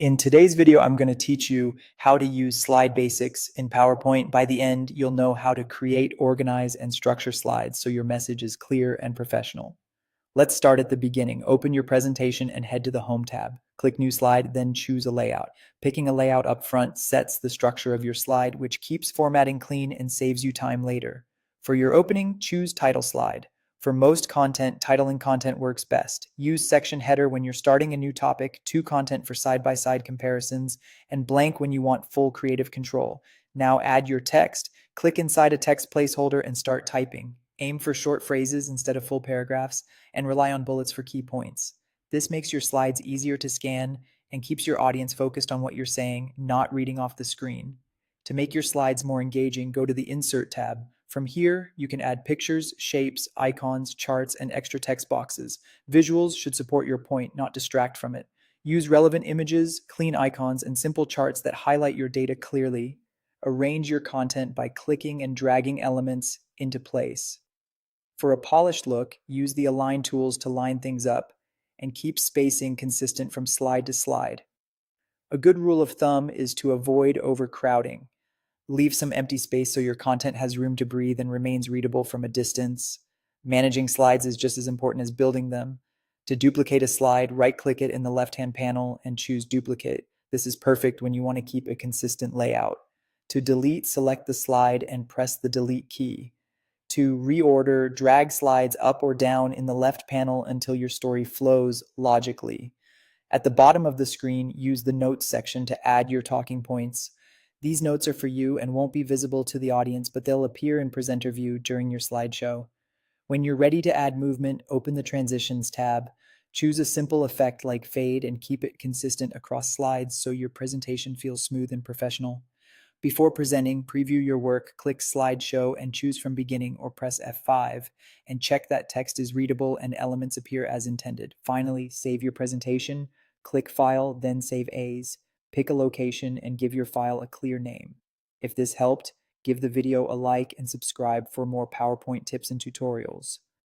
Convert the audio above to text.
In today's video, I'm going to teach you how to use slide basics in PowerPoint. By the end, you'll know how to create, organize, and structure slides so your message is clear and professional. Let's start at the beginning. Open your presentation and head to the Home tab. Click New Slide, then choose a layout. Picking a layout up front sets the structure of your slide, which keeps formatting clean and saves you time later. For your opening, choose Title Slide. For most content, titling content works best. Use section header when you're starting a new topic, to content for side-by-side comparisons, and blank when you want full creative control. Now add your text. Click inside a text placeholder and start typing. Aim for short phrases instead of full paragraphs, and rely on bullets for key points. This makes your slides easier to scan and keeps your audience focused on what you're saying, not reading off the screen. To make your slides more engaging, go to the Insert tab. From here, you can add pictures, shapes, icons, charts, and extra text boxes. Visuals should support your point, not distract from it. Use relevant images, clean icons, and simple charts that highlight your data clearly. Arrange your content by clicking and dragging elements into place. For a polished look, use the Align tools to line things up and keep spacing consistent from slide to slide. A good rule of thumb is to avoid overcrowding. Leave some empty space so your content has room to breathe and remains readable from a distance. Managing slides is just as important as building them. To duplicate a slide, right-click it in the left-hand panel and choose Duplicate. This is perfect when you want to keep a consistent layout. To delete, select the slide and press the Delete key. To reorder, drag slides up or down in the left panel until your story flows logically. At the bottom of the screen, use the Notes section to add your talking points. These notes are for you and won't be visible to the audience, but they'll appear in presenter view during your slideshow. When you're ready to add movement, open the Transitions tab. Choose a simple effect like fade and keep it consistent across slides so your presentation feels smooth and professional. Before presenting, preview your work, click Slideshow and choose from beginning or press F5 and check that text is readable and elements appear as intended. Finally, save your presentation, click File, then Save As. Pick a location and give your file a clear name. If this helped, give the video a like and subscribe for more PowerPoint tips and tutorials.